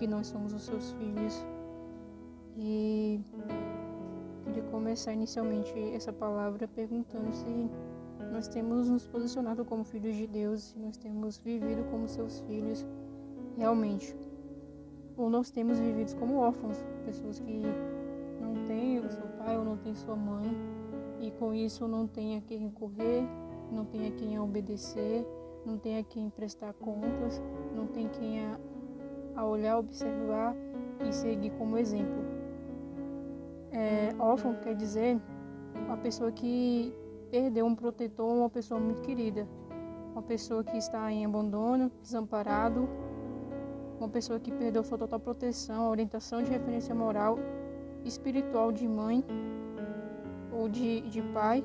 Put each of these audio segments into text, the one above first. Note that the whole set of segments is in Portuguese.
que nós somos os seus filhos. E queria começar inicialmente essa palavra perguntando se nós temos nos posicionado como filhos de Deus, se nós temos vivido como seus filhos realmente, ou nós temos vivido como órfãos, pessoas que não têm o seu pai ou não têm sua mãe, e com isso não tem a quem recorrer, não tem a quem obedecer, não tem a quem prestar contas, não tem quem a olhar, observar e seguir como exemplo. Órfão quer dizer uma pessoa que perdeu um protetor, uma pessoa muito querida, uma pessoa que está em abandono, desamparado, uma pessoa que perdeu sua total proteção, orientação de referência moral, espiritual de mãe ou de pai.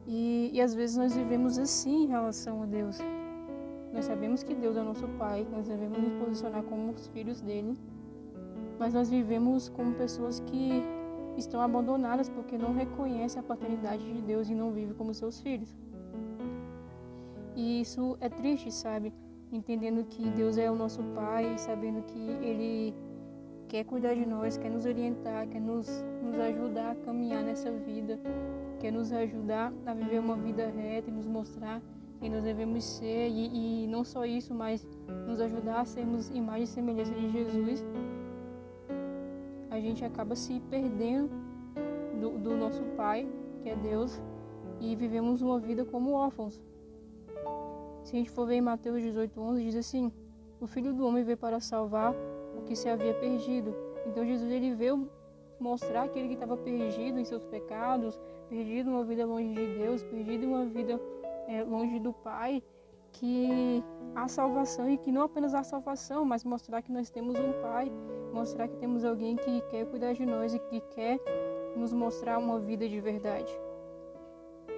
E às vezes nós vivemos assim em relação a Deus. Nós sabemos que Deus é o nosso Pai, nós devemos nos posicionar como os filhos dele, mas nós vivemos como pessoas que estão abandonadas porque não reconhecem a paternidade de Deus e não vivem como seus filhos. E isso é triste, sabe? Entendendo que Deus é o nosso Pai, sabendo que Ele quer cuidar de nós, quer nos orientar, quer nos ajudar a caminhar nessa vida, quer nos ajudar a viver uma vida reta e nos mostrar quem nós devemos ser, e não só isso, mas nos ajudar a sermos imagem e semelhança de Jesus. A gente acaba se perdendo do nosso Pai, que é Deus, e vivemos uma vida como órfãos. Se a gente for ver em Mateus 18:11, diz assim: o Filho do Homem veio para salvar o que se havia perdido. Então Jesus, ele veio mostrar aquele que estava perdido em seus pecados, perdido uma vida longe de Deus, perdido uma vida longe do Pai, que há salvação, e que não apenas há salvação, mas mostrar que nós temos um Pai, mostrar que temos alguém que quer cuidar de nós e que quer nos mostrar uma vida de verdade,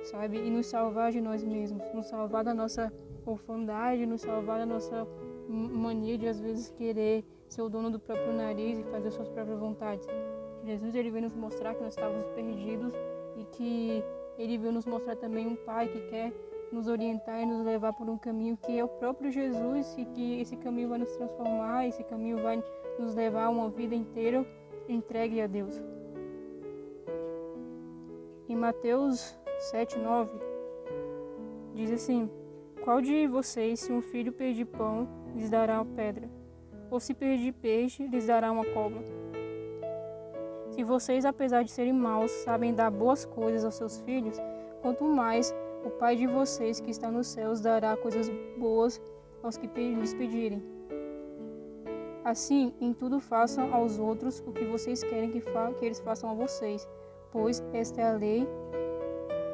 sabe? E nos salvar de nós mesmos, nos salvar da nossa orfandade, nos salvar da nossa mania de às vezes querer ser o dono do próprio nariz e fazer suas próprias vontades. Jesus, ele veio nos mostrar que nós estávamos perdidos e que ele veio nos mostrar também um Pai que quer nos orientar e nos levar por um caminho que é o próprio Jesus, e que esse caminho vai nos transformar, esse caminho vai nos levar a uma vida inteira entregue a Deus. Em Mateus 7:9 diz assim: qual de vocês, se um filho pedir pão, lhes dará uma pedra? Ou se pedir peixe, lhes dará uma cobra? Se vocês, apesar de serem maus, sabem dar boas coisas aos seus filhos, quanto mais o Pai de vocês que está nos céus dará coisas boas aos que lhes pedirem. Assim, em tudo façam aos outros o que vocês querem que eles façam a vocês, pois esta é a lei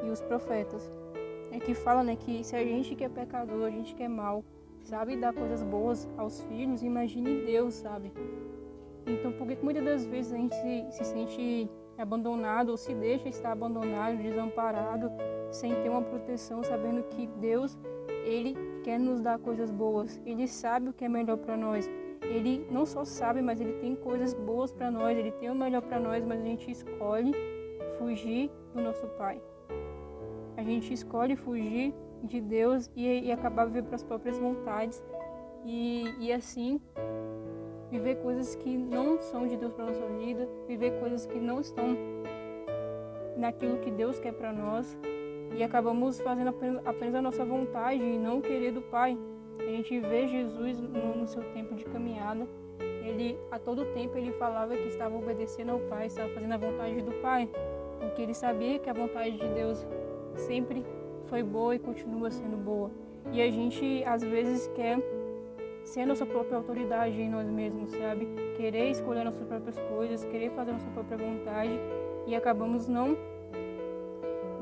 e os profetas. É que fala, né, que se a gente que é pecador, a gente que é mau, sabe dar coisas boas aos filhos, imagine Deus, sabe? Então, por que muitas das vezes a gente se sente abandonado ou se deixa estar abandonado, desamparado, sem ter uma proteção, sabendo que Deus, ele quer nos dar coisas boas, ele sabe o que é melhor para nós. Ele não só sabe, mas ele tem coisas boas para nós, ele tem o melhor para nós, mas a gente escolhe fugir do nosso Pai. A gente escolhe fugir de Deus e acabar vivendo para as próprias vontades e assim viver coisas que não são de Deus para nossa vida, viver coisas que não estão naquilo que Deus quer para nós, e acabamos fazendo apenas a nossa vontade e não o querer do Pai. A gente vê Jesus no seu tempo de caminhada, ele a todo tempo ele falava que estava obedecendo ao Pai, estava fazendo a vontade do Pai, porque ele sabia que a vontade de Deus sempre foi boa e continua sendo boa. E a gente às vezes quer ser a nossa própria autoridade em nós mesmos, sabe? Querer escolher nossas próprias coisas, querer fazer a nossa própria vontade, e acabamos não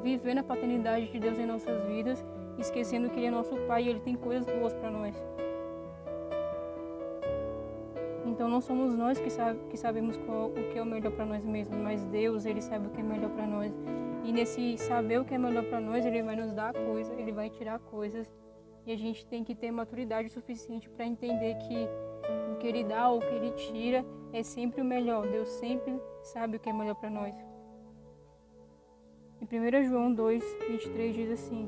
vivendo a paternidade de Deus em nossas vidas, esquecendo que Ele é nosso Pai e Ele tem coisas boas para nós. Então não somos nós que sabemos o que é o melhor para nós mesmos, mas Deus, Ele sabe o que é melhor para nós. E nesse saber o que é melhor para nós, Ele vai nos dar coisas, Ele vai tirar coisas. E a gente tem que ter maturidade suficiente para entender que o que Ele dá ou o que Ele tira é sempre o melhor. Deus sempre sabe o que é melhor para nós. Em 1 João 2:23 diz assim: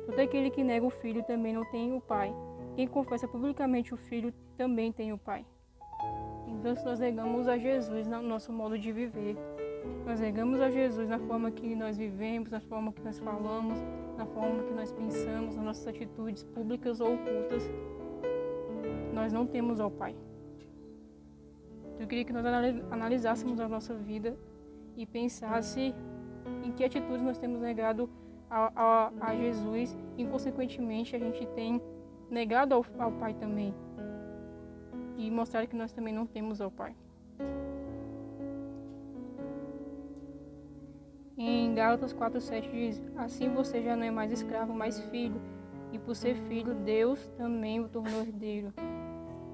todo aquele que nega o Filho também não tem o Pai. Quem confessa publicamente o Filho também tem o Pai. Então, se nós negamos a Jesus no nosso modo de viver, nós negamos a Jesus na forma que nós vivemos, na forma que nós falamos, na forma que nós pensamos, nas nossas atitudes públicas ou ocultas, nós não temos ao Pai. Eu queria que nós analisássemos a nossa vida e pensasse em que atitudes nós temos negado a Jesus e, consequentemente, a gente tem negado ao Pai também. E mostrar que nós também não temos ao Pai. Em Gálatas 4:7 diz: assim você já não é mais escravo, mas filho. E por ser filho, Deus também o tornou herdeiro.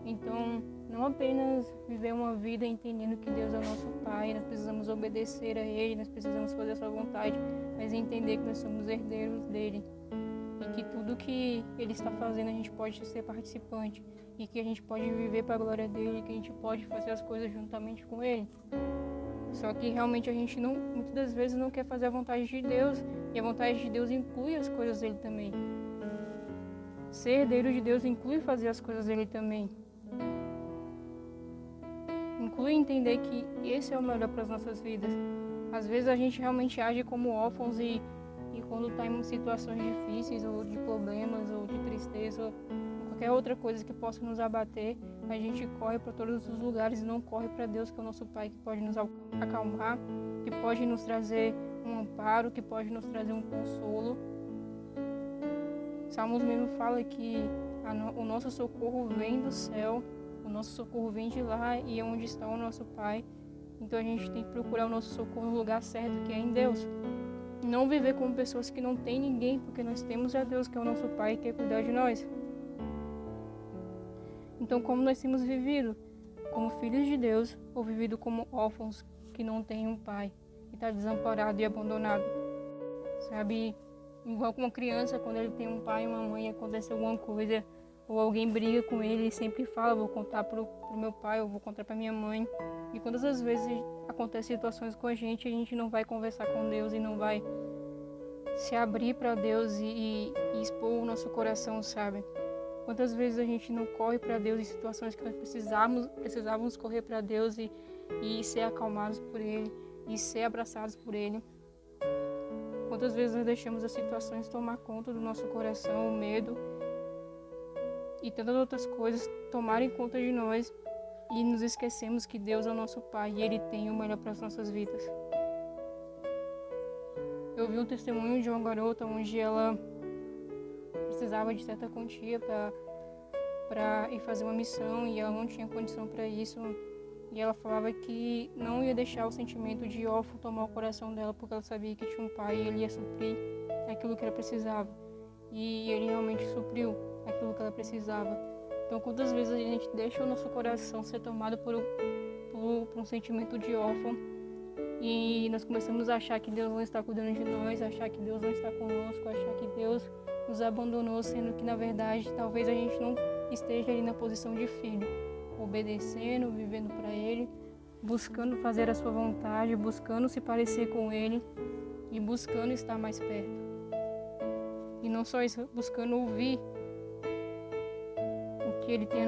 Então, não apenas viver uma vida entendendo que Deus é o nosso Pai, nós precisamos obedecer a Ele, nós precisamos fazer a sua vontade, mas entender que nós somos herdeiros dele. E que tudo que Ele está fazendo a gente pode ser participante. E que a gente pode viver para a glória dele, que a gente pode fazer as coisas juntamente com ele. Só que realmente a gente muitas das vezes não quer fazer a vontade de Deus, e a vontade de Deus inclui as coisas dele também. Ser herdeiro de Deus inclui fazer as coisas dele também. Inclui entender que esse é o melhor para as nossas vidas. Às vezes a gente realmente age como órfãos e quando está em situações difíceis, ou de problemas, ou de tristeza, qualquer outra coisa que possa nos abater, a gente corre para todos os lugares e não corre para Deus, que é o nosso Pai, que pode nos acalmar, que pode nos trazer um amparo, que pode nos trazer um consolo. Salmos mesmo fala que o nosso socorro vem do céu, o nosso socorro vem de lá e é onde está o nosso Pai. Então a gente tem que procurar o nosso socorro no lugar certo, que é em Deus. Não viver como pessoas que não têm ninguém, porque nós temos a Deus, que é o nosso Pai, e quer cuidar de nós. Então, como nós temos vivido? Como filhos de Deus, ou vivido como órfãos que não têm um pai, que está desamparado e abandonado? Sabe, igual com uma criança, quando ele tem um pai e uma mãe, acontece alguma coisa, ou alguém briga com ele, ele sempre fala: vou contar pro meu pai, ou vou contar pra minha mãe. E quantas as vezes acontecem situações com a gente não vai conversar com Deus e não vai se abrir para Deus e expor o nosso coração, sabe? Quantas vezes a gente não corre para Deus em situações que nós precisávamos correr para Deus e ser acalmados por Ele, e ser abraçados por Ele. Quantas vezes nós deixamos as situações tomar conta do nosso coração, o medo e tantas outras coisas tomarem conta de nós, e nos esquecemos que Deus é o nosso Pai e Ele tem o melhor para as nossas vidas. Eu vi um testemunho de uma garota onde ela precisava de certa quantia para ir fazer uma missão, e ela não tinha condição para isso, e ela falava que não ia deixar o sentimento de órfão tomar o coração dela, porque ela sabia que tinha um pai e ele ia suprir aquilo que ela precisava, e ele realmente supriu aquilo que ela precisava. Então, quantas vezes a gente deixa o nosso coração ser tomado por um sentimento de órfão, e nós começamos a achar que Deus não está cuidando de nós, achar que Deus não está conosco, achar que Deus nos abandonou, sendo que, na verdade, talvez a gente não esteja ali na posição de filho, obedecendo, vivendo para Ele, buscando fazer a sua vontade, buscando se parecer com Ele e buscando estar mais perto. E não só isso, buscando ouvir o que Ele tem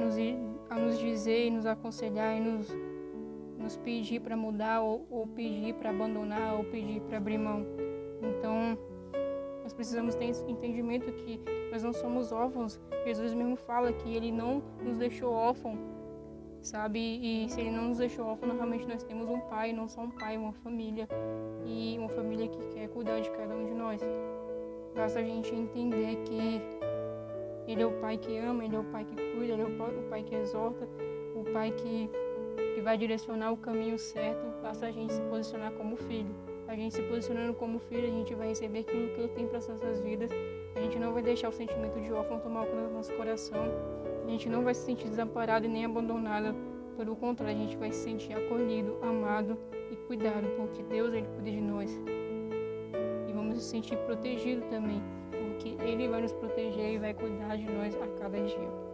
a nos dizer e nos aconselhar e nos pedir para mudar, ou pedir para abandonar, ou pedir para abrir mão. Então, nós precisamos ter esse entendimento que nós não somos órfãos. Jesus mesmo fala que Ele não nos deixou órfãos, sabe? E se Ele não nos deixou órfãos, realmente nós temos um Pai, não só um pai, uma família. E uma família que quer cuidar de cada um de nós. Basta a gente entender que Ele é o Pai que ama, Ele é o Pai que cuida, Ele é o Pai que exorta, o Pai que vai direcionar o caminho certo. Basta a gente se posicionar como filho. A gente se posicionando como filho, a gente vai receber aquilo que Ele tem para as nossas vidas. A gente não vai deixar o sentimento de órfão tomar conta do nosso coração. A gente não vai se sentir desamparado e nem abandonado. Pelo contrário, a gente vai se sentir acolhido, amado e cuidado, porque Deus, Ele cuida de nós. E vamos se sentir protegido também, porque Ele vai nos proteger e vai cuidar de nós a cada dia.